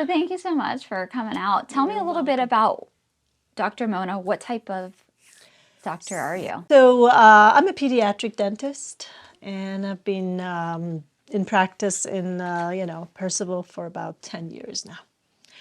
So thank you so much for coming out. Tell me a little bit about Dr. Mona. What type of doctor are you? So I'm a pediatric dentist, and I've been in practice in Purcellville for about 10 years now.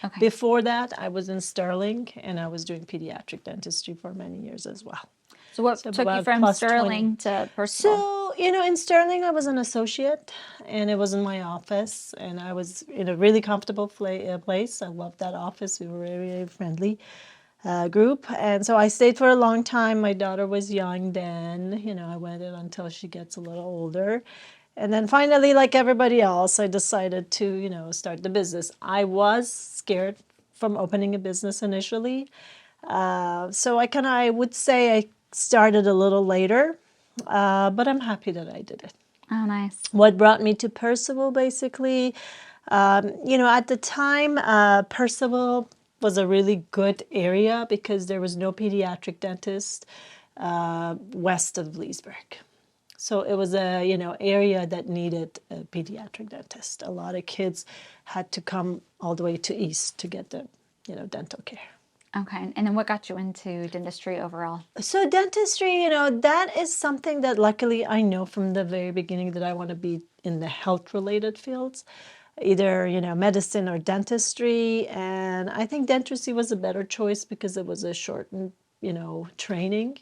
Okay. Before that, I was in Sterling, and I was doing pediatric dentistry for many years as well. So what took you about from plus Sterling 20. to Purcellville? So, in Sterling, I was an associate, and it was in my office, and I was in a really comfortable place. I loved that office. We were very, very friendly group. And so I stayed for a long time. My daughter was young then. I waited until she gets a little older. And then finally, like everybody else, I decided to, start the business. I was scared from opening a business initially. So I would say I started a little later, but I'm happy that I did it. Oh, nice. What brought me to Purcellville, basically, at the time, Purcellville was a really good area because there was no pediatric dentist west of Leesburg. So it was a area that needed a pediatric dentist. A lot of kids had to come all the way to east to get the dental care. Okay. And then what got you into dentistry overall? So dentistry, that is something that luckily I know from the very beginning that I want to be in the health-related fields, either, medicine or dentistry. And I think dentistry was a better choice because it was a shortened, training.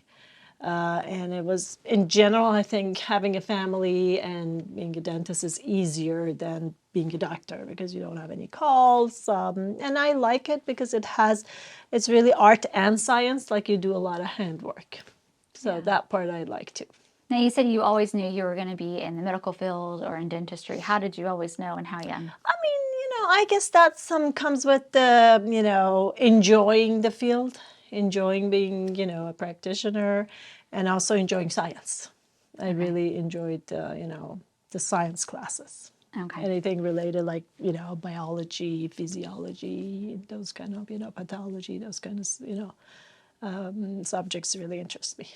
And it was, in general, I think having a family and being a dentist is easier than being a doctor because you don't have any calls. And I like it because it's really art and science, like you do a lot of handwork. So that part I like too. Now, you said you always knew you were going to be in the medical field or in dentistry. How did you always know, and how young? I mean, I guess that comes with the, enjoying the field, enjoying being, a practitioner, and also enjoying science. I really enjoyed, the science classes. Okay. Anything related like, biology, physiology, those kind of, pathology, those kind of, subjects really interest me.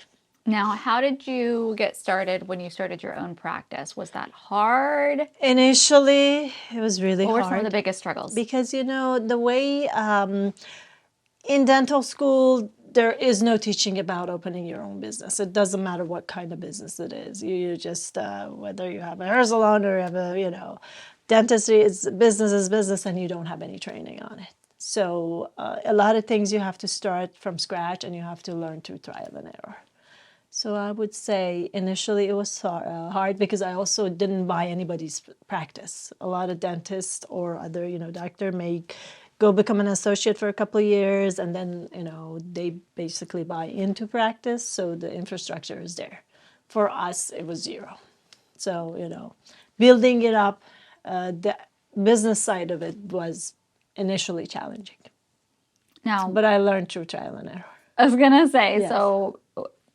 Now, how did you get started when you started your own practice? Was that hard? Initially, it was really What were hard. some of the biggest struggles? Because, the way in dental school, there is no teaching about opening your own business. It doesn't matter what kind of business it is. You just, whether you have a hair salon or you have a, dentistry is business, and you don't have any training on it. So a lot of things you have to start from scratch, and you have to learn through trial and error. So I would say initially it was hard because I also didn't buy anybody's practice. A lot of dentists or other, doctor may go become an associate for a couple of years, and then, they basically buy into practice, so the infrastructure is there. For us, it was zero. So, building it up, the business side of it was initially challenging. Now, But I learned through trial and error. I was going to say, Yes. So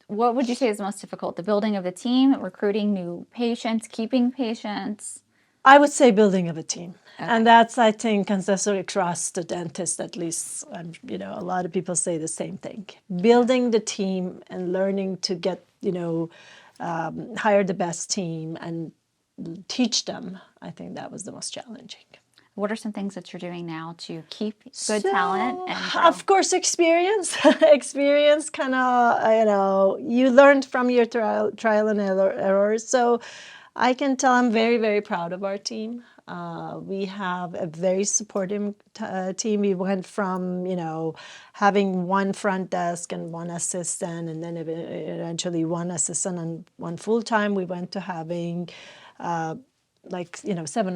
what would you say is most difficult? The building of the team, recruiting new patients, keeping patients? I would say building of a team. Okay. And that's, I think, necessary across the dentist, at least, a lot of people say the same thing. Building the team and learning to get, hire the best team and teach them, I think that was the most challenging. What are some things that you're doing now to keep good talent? And of course, experience. Experience kind of, you learned from your trial and errors. So I can tell I'm very, very proud of our team. We have a very supportive team. We went from, having one front desk and one assistant, and then eventually one assistant and one full-time. We went to having 7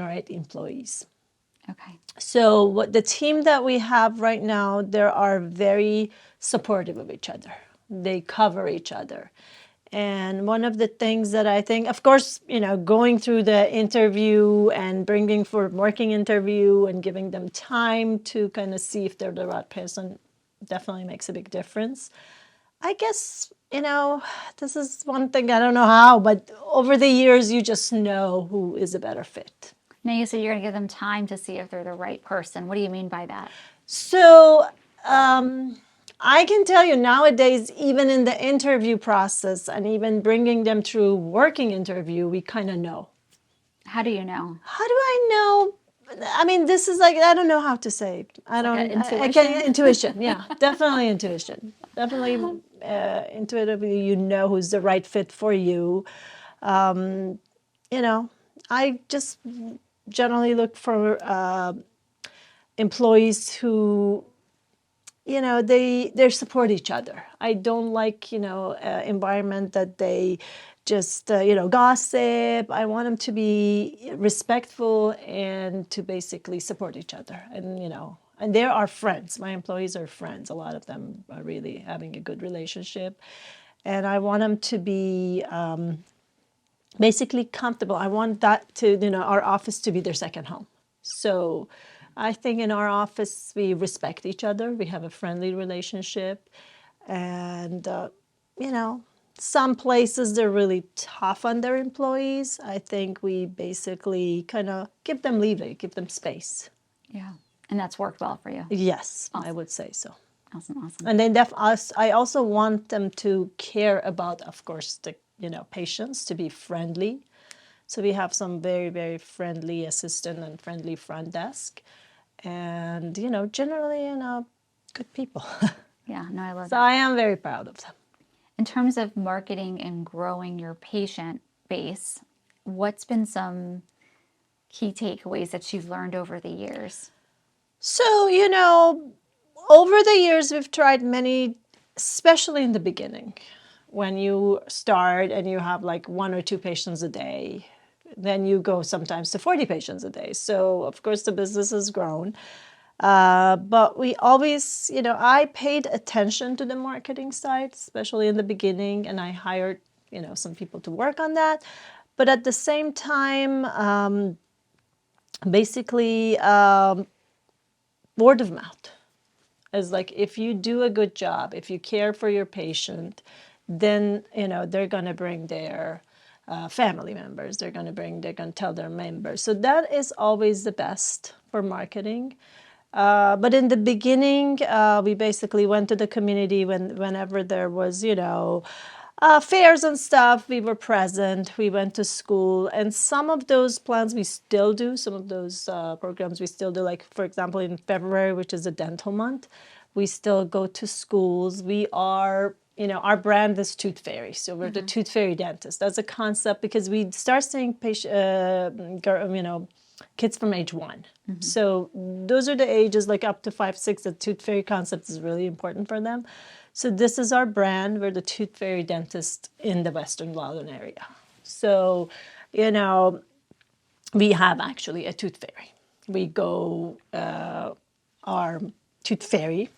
or 8 employees. Okay. So what the team that we have right now, they are very supportive of each other. They cover each other. And one of the things that I think, of course, going through the interview and bringing for working interview and giving them time to kind of see if they're the right person definitely makes a big difference. I guess, this is one thing, I don't know how, but over the years, you just know who is a better fit. Now, you said you're going to give them time to see if they're the right person. What do you mean by that? So I can tell you nowadays, even in the interview process and even bringing them through working interview, we kind of know. How do you know? How do I know? I mean, this is like, I don't know how to say. I don't. an I can't. Intuition. Yeah, definitely intuition. Definitely intuitively, you know who's the right fit for you. You know, I just generally look for employees who, you know, they support each other. I don't like, you know, environment that they just you know, gossip. I want them to be respectful and to basically support each other. And you know, and they are friends. My employees are friends. A lot of them are really having a good relationship, and I want them to be basically comfortable. I want that to, you know, our office to be their second home. So I think in our office, we respect each other. We have a friendly relationship. And, you know, some places they're really tough on their employees. I think we basically kind of give them leeway, give them space. Yeah. And that's worked well for you. Yes, I would say so. Awesome. And then I also want them to care about, of course, the, you know, patients, to be friendly. So we have some very, very friendly assistant and friendly front desk. And, you know, generally, you know, good people. Yeah, no, I love So that. I am very proud of them. In terms of marketing and growing your patient base, what's been some key takeaways that you've learned over the years? So, you know, over the years, we've tried many, especially in the beginning, when you start and you have like 1 or 2 patients a day, then you go sometimes to 40 patients a day. So, of course, the business has grown. But we always, you know, I paid attention to the marketing side, especially in the beginning, and I hired, you know, some people to work on that. But at the same time, basically, word of mouth is like, if you do a good job, if you care for your patient, then, you know, they're going to bring their family members, they're going to tell their members. So that is always the best for marketing. But in the beginning, we basically went to the community whenever there was, you know, fairs and stuff. We were present. We went to school, and some of those plans we still do. Some of those programs we still do. Like, for example, in February, which is a dental month, we still go to schools. We are, you know, our brand is Tooth Fairy, so we're the Tooth Fairy dentist. That's a concept because we start seeing you know, kids from age 1. So those are the ages, like up to 5, 6. The Tooth Fairy concept is really important for them. So this is our brand. We're the Tooth Fairy dentist in the Western Loudoun area. So, you know, we have actually a Tooth Fairy. We go, our Tooth Fairy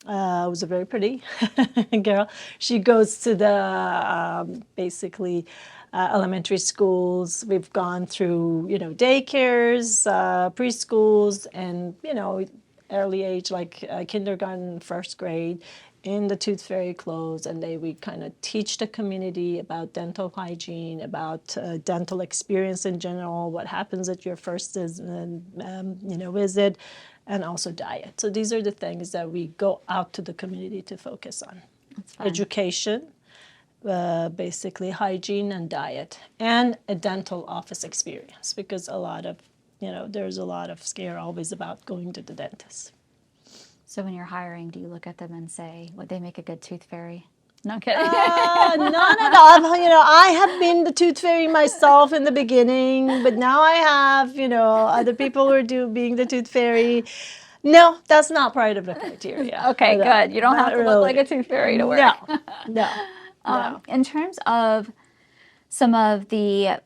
was a very pretty girl. She goes to the basically elementary schools. We've gone through, you know, daycares, preschools, and, you know, early age, like kindergarten, first grade, in the Tooth Fairy clothes. And we kind of teach the community about dental hygiene, about dental experience in general, what happens at your first you know, visit, and also diet. So these are the things that we go out to the community to focus on. That's fun. Education, basically hygiene and diet, and a dental office experience, because a lot of, you know, there's a lot of scare always about going to the dentist. So when you're hiring, do you look at them and say, would they make a good tooth fairy? No, I'm kidding. Not at all. You know, I have been the Tooth Fairy myself in the beginning, but now I have, you know, other people who are being the Tooth Fairy. No, that's not part of the criteria. Okay, No, good. You don't have not to look like a tooth fairy to work. No. In terms of some of the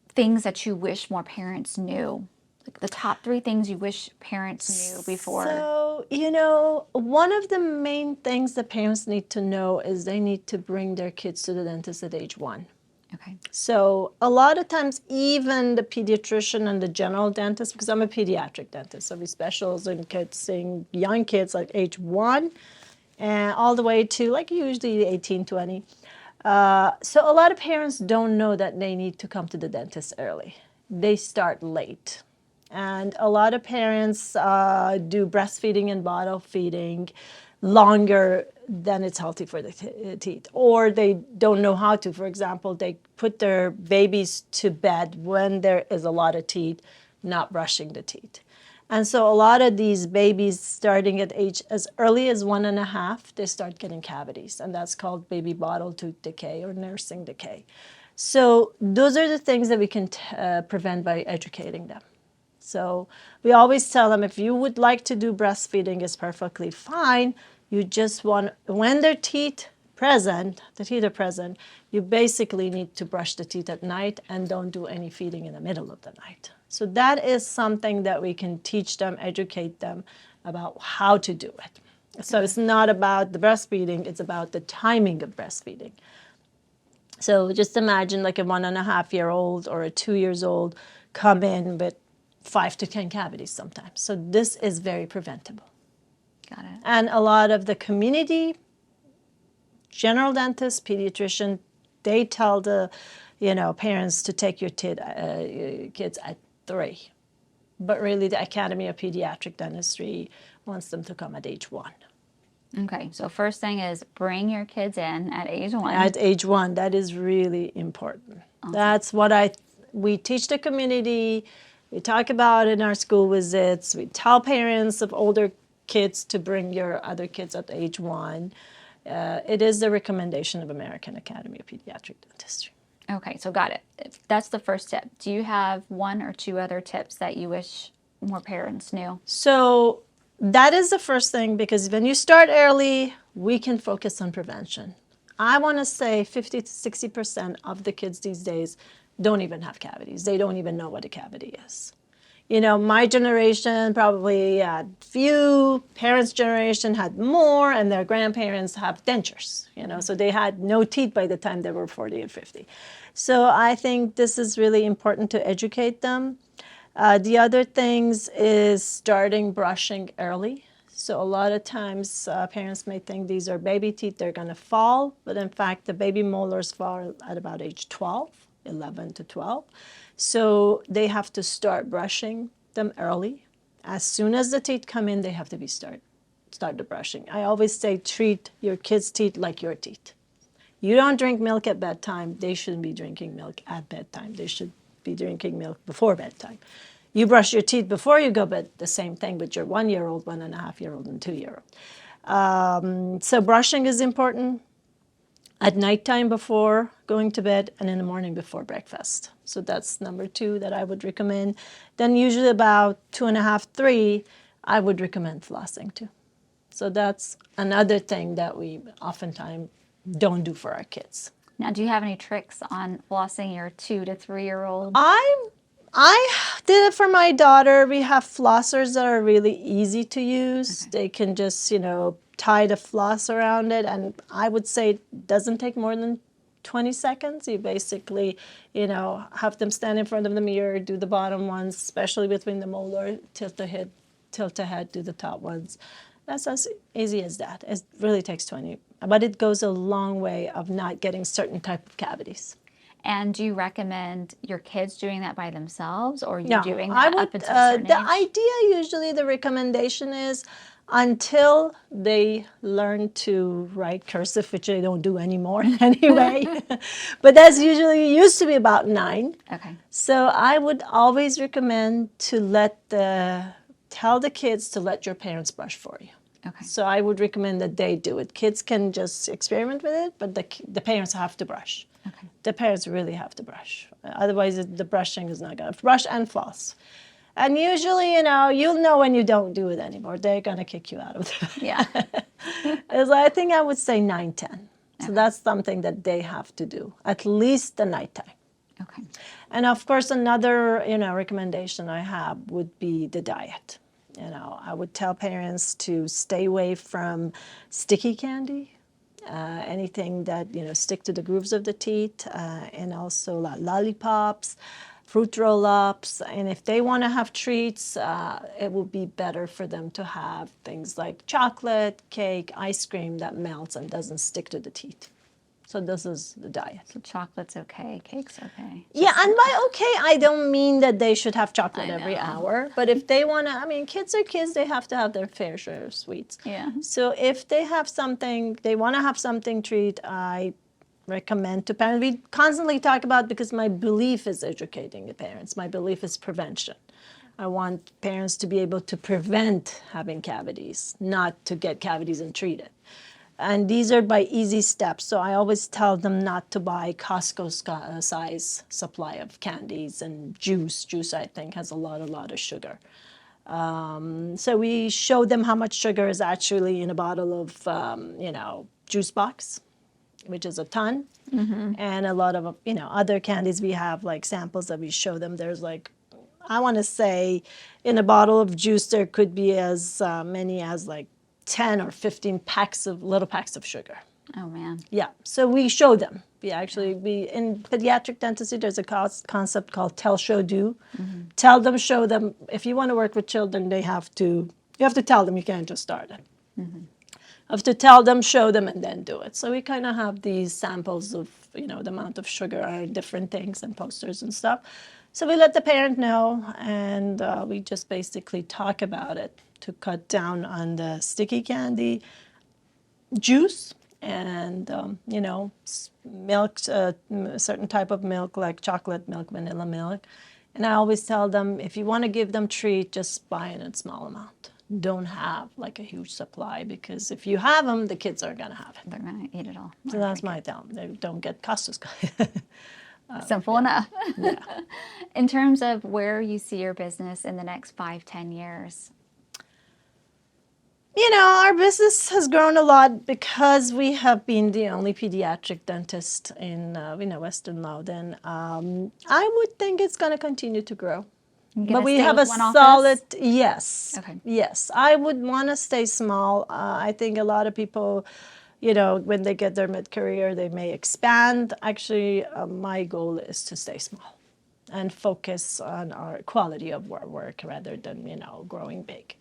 things that you wish more parents knew, like the top 3 things you wish parents knew before. So, you know, one of the main things that parents need to know is they need to bring their kids to the dentist at age 1. Okay. So a lot of times, even the pediatrician and the general dentist, because I'm a pediatric dentist, so we specialize in kids, seeing young kids like age 1 and all the way to like usually 18, 20. So a lot of parents don't know that they need to come to the dentist early. They start late. And a lot of parents do breastfeeding and bottle feeding longer than it's healthy for the teeth. Or they don't know how to. For example, they put their babies to bed when there is a lot of teeth not brushing the teeth. And so a lot of these babies starting at age as early as 1.5, they start getting cavities. And that's called baby bottle tooth decay or nursing decay. So those are the things that we can prevent by educating them. So we always tell them, if you would like to do breastfeeding, is perfectly fine. You just want, when their teeth are present, you basically need to brush the teeth at night and don't do any feeding in the middle of the night. So that is something that we can teach them, educate them about how to do it. So it's not about the breastfeeding, it's about the timing of breastfeeding. So just imagine like a 1.5-year-old or a 2 years old come in with 5 to 10 cavities sometimes. So this is very preventable. Got it. And a lot of the community, general dentists, pediatrician, they tell the parents to take your kids at 3. But really the Academy of Pediatric Dentistry wants them to come at age 1. Okay, so first thing is bring your kids in at age 1. At age 1, that is really important. Awesome. That's what we teach the community. We talk about it in our school visits. We tell parents of older kids to bring your other kids at age 1. It is the recommendation of American Academy of Pediatric Dentistry. Okay, so got it. That's the first tip. Do you have 1 or 2 other tips that you wish more parents knew? So that is the first thing, because when you start early, we can focus on prevention. I want to say 50 to 60% of the kids these days don't even have cavities. They don't even know what a cavity is. My generation probably had few, parents' generation had more, and their grandparents have dentures, so they had no teeth by the time they were 40 or 50. So I think this is really important to educate them. The other things is starting brushing early. So a lot of times parents may think these are baby teeth, they're going to fall, but in fact the baby molars fall at about age 12, 11 to 12. So they have to start brushing them early. As soon as the teeth come in, they have to be start the brushing. I always say treat your kids' teeth like your teeth. You don't drink milk at bedtime, they shouldn't be drinking milk at bedtime. They should be drinking milk before bedtime. You brush your teeth before you go to bed, the same thing with your 1-year-old, 1.5-year-old, and 2-year-old. So brushing is important at nighttime before going to bed and in the morning before breakfast. So that's number 2 that I would recommend. Then usually about 2.5, 3, I would recommend flossing too. So that's another thing that we oftentimes don't do for our kids. Now, do you have any tricks on flossing your 2 to 3-year-old? I did it for my daughter. We have flossers that are really easy to use. Okay. They can just, tie the floss around it, and I would say it doesn't take more than 20 seconds. You basically, have them stand in front of the mirror, do the bottom ones, especially between the molar, tilt the head, do the top ones. That's as easy as that. It really takes 20, but it goes a long way of not getting certain type of cavities. And do you recommend your kids doing that by themselves, or you No, doing that up until a certain the age? idea, usually the recommendation is until they learn to write cursive, which they don't do anymore anyway. But that's usually used to be about 9. Okay. So I would always recommend to tell the kids to let your parents brush for you. Okay. So I would recommend that they do it. Kids can just experiment with it, but the parents have to brush. Okay. The parents really have to brush. Otherwise, the brushing is not going to brush and floss. And usually, you'll know when you don't do it anymore. They're going to kick you out of it. Yeah. I think I would say 9, 10. Okay. So that's something that they have to do, at least the nighttime. Okay. And of course, another, recommendation I have would be the diet. I would tell parents to stay away from sticky candy, anything that, stick to the grooves of the teeth, and also lollipops, fruit roll-ups. And if they want to have treats, it would be better for them to have things like chocolate, cake, ice cream that melts and doesn't stick to the teeth. So this is the diet. So chocolate's okay, cake's okay. Yeah, and by okay, I don't mean that they should have chocolate every hour. But if they want to, kids are kids, they have to have their fair share of sweets. Yeah. So if they have something, they want to have something treat, I recommend to parents. We constantly talk about, because my belief is educating the parents. My belief is prevention. I want parents to be able to prevent having cavities, not to get cavities and treat it. And these are by easy steps. So I always tell them not to buy Costco size supply of candies and juice. Juice, I think, has a lot of sugar. So we show them how much sugar is actually in a bottle of, juice box, which is a ton. And a lot of, other candies we have, like samples that we show them. There's like, I want to say in a bottle of juice, there could be as many as like 10 or 15 little packs of sugar. Oh, man. Yeah. So we show them. In pediatric dentistry, there's a concept called tell, show, do. Tell them, show them. If you want to work with children, you have to tell them. You can't just start it. You have to tell them, show them, and then do it. So we kind of have these samples of, the amount of sugar on different things and posters and stuff. So we let the parent know, and we just basically talk about it to cut down on the sticky candy, juice, and, milk, a certain type of milk like chocolate milk, vanilla milk. And I always tell them, if you want to give them treat, just buy it in a small amount. Don't have like a huge supply, because if you have them, the kids are going to have it. They're going to eat it all. So that's my tell them. They don't get Costco's. Simple enough. Yeah. In terms of where you see your business in the next 5-10 years? Our business has grown a lot because we have been the only pediatric dentist in Western Loudoun. I would think it's going to continue to grow. But we have a solid, yes. Okay. Yes, I would want to stay small. I think a lot of people, when they get their mid-career, they may expand. Actually, my goal is to stay small and focus on our quality of our work rather than, growing big.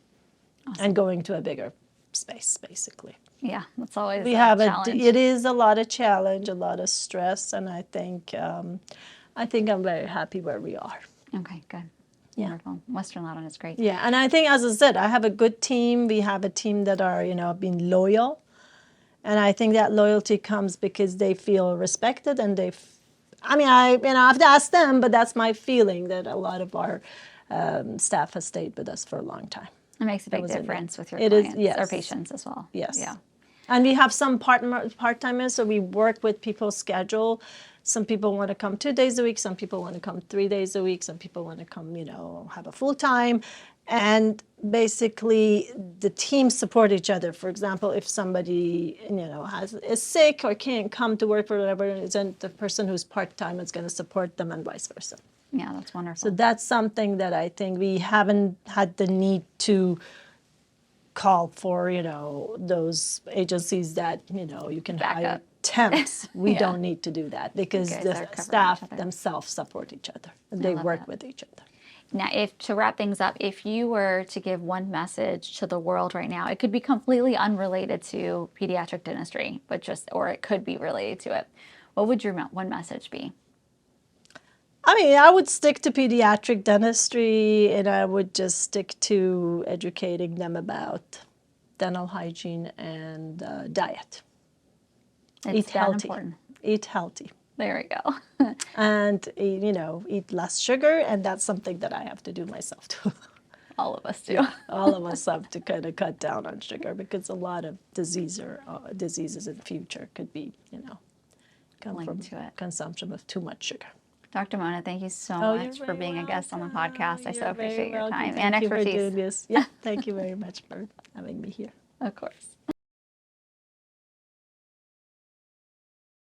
Awesome. And going to a bigger space, basically. Yeah, that's always a challenge. It is a lot of challenge, a lot of stress, and I think I'm very happy where we are. Okay, good. Yeah. Wonderful. Western Loudoun is great. Yeah, and I think, as I said, I have a good team. We have a team that are, being loyal, and I think that loyalty comes because they feel respected, and I have to ask them, but that's my feeling, that a lot of our staff has stayed with us for a long time. It makes a big difference with your clients, yes. or patients as well. Yes. Yeah. And we have some part-timers, so we work with people's schedule. Some people want to come 2 days a week. Some people want to come 3 days a week. Some people want to come, have a full-time. And basically, the teams support each other. For example, if somebody, is sick or can't come to work for whatever, then the person who's part-time is going to support them, and vice versa. Yeah, that's wonderful. So that's something that I think we haven't had the need to call for, those agencies that, you can hire temps. We don't need to do that, because the staff themselves support each other. And they work with each other. Now, to wrap things up, if you were to give one message to the world right now, it could be completely unrelated to pediatric dentistry, or it could be related to it. What would your one message be? I would stick to pediatric dentistry, and I would just stick to educating them about dental hygiene and diet. Eat healthy. Important. Eat healthy. There we go. And, eat less sugar, and that's something that I have to do myself too. All of us do. Yeah, all of us have to kind of cut down on sugar, because a lot of diseases in the future could be, come from consumption of too much sugar. Dr. Mona, thank you so much for being a guest on the podcast. I so appreciate your time and expertise. Thank you for doing this. Yeah, thank you very much for having me here. Of course.